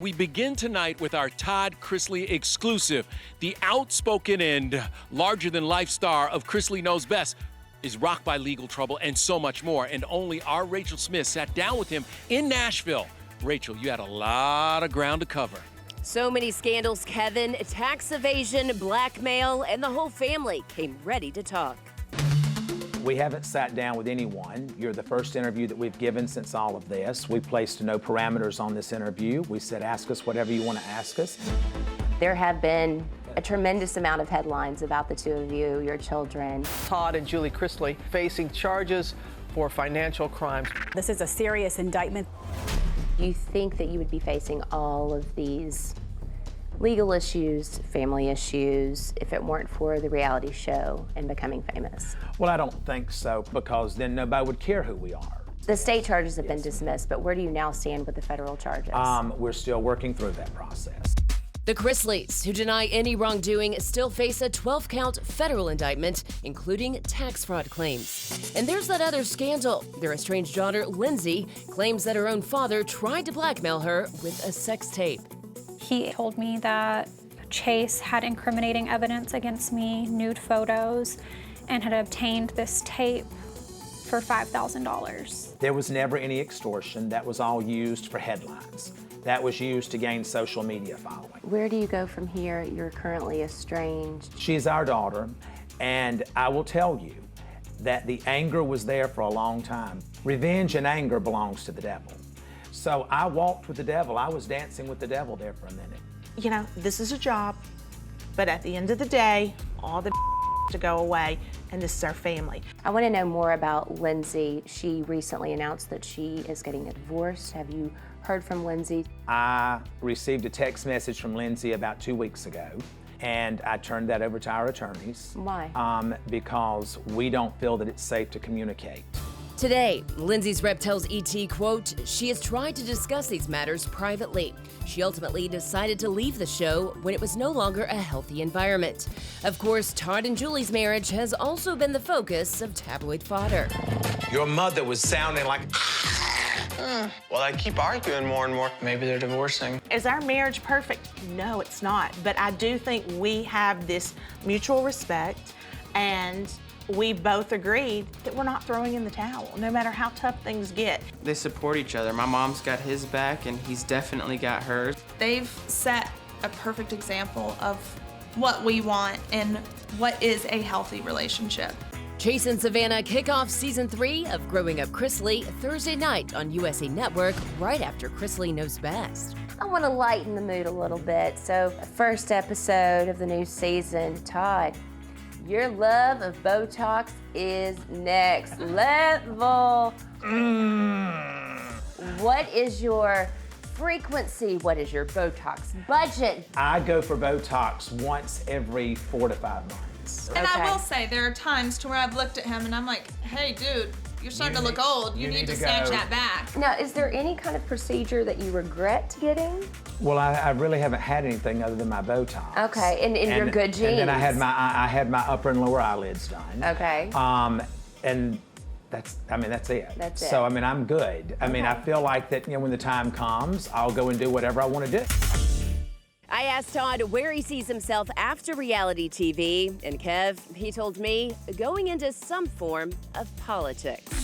We begin tonight with our Todd Chrisley exclusive. The outspoken and larger-than-life star of Chrisley Knows Best is rocked by legal trouble and so much more. And only our Rachel Smith sat down with him in Nashville. Rachel, you had a lot of ground to cover. So many scandals, Kevin, tax evasion, blackmail, and the whole family came ready to talk. We haven't sat down with anyone. You're the first interview that we've given since all of this. We placed no parameters on this interview. We said, ask us whatever you want to ask us. There have been a tremendous amount of headlines about the two of you, your children. Todd and Julie Chrisley facing charges for financial crimes. This is a serious indictment. Do you think that you would be facing all of these legal issues, family issues, if it weren't for the reality show and becoming famous? Well, I don't think so, because then nobody would care who we are. The state charges have been dismissed, but where do you now stand with the federal charges? We're still working through that process. The Chrisleys, who deny any wrongdoing, still face a 12-count federal indictment, including tax fraud claims. And there's that other scandal. Their estranged daughter, Lindsie, claims that her own father tried to blackmail her with a sex tape. He told me that Chase had incriminating evidence against me, nude photos, and had obtained this tape for $5,000. There was never any extortion. That was all used for headlines. That was used to gain social media following. Where do you go from here? You're currently estranged. She's our daughter, and I will tell you that the anger was there for a long time. Revenge and anger belongs to the devil. So I walked with the devil. I was dancing with the devil there for a minute. You know, this is a job, but at the end of the day, all the to go away, and this is our family. I want to know more about Lindsie. She recently announced that she is getting a divorce. Have you heard from Lindsie? I received a text message from Lindsie about 2 weeks ago, and I turned that over to our attorneys. Why? Because we don't feel that it's safe to communicate. Today, Lindsay's rep tells ET, quote, she has tried to discuss these matters privately. She ultimately decided to leave the show when it was no longer a healthy environment. Of course, Todd and Julie's marriage has also been the focus of tabloid fodder. Your mother was sounding like... Well, I keep arguing more and more. Maybe they're divorcing. Is our marriage perfect? No, it's not. But I do think we have this mutual respect, and we both agreed that we're not throwing in the towel, no matter how tough things get. They support each other. My mom's got his back, and he's definitely got hers. They've set a perfect example of what we want and what is a healthy relationship. Chase and Savannah kick off season 3 of Growing Up Chrisley Thursday night on USA Network, right after Chrisley Knows Best. I want to lighten the mood a little bit. So, first episode of the new season, Todd, your love of Botox is next level. What is your frequency? What is your Botox budget? I go for Botox once every 4 to 5 months. And I will say, there are times to where I've looked at him and I'm like, hey, dude, you're starting to look old. You need to snatch that back. Now, is there any kind of procedure that you regret getting? Well, I really haven't had anything other than my Botox. Okay, and your good genes. And then I had my upper and lower eyelids done. Okay. And that's it. That's it. So, I'm good. I feel like that, when the time comes, I'll go and do whatever I want to do. I asked Todd where he sees himself after reality TV, and Kev, he told me, going into some form of politics.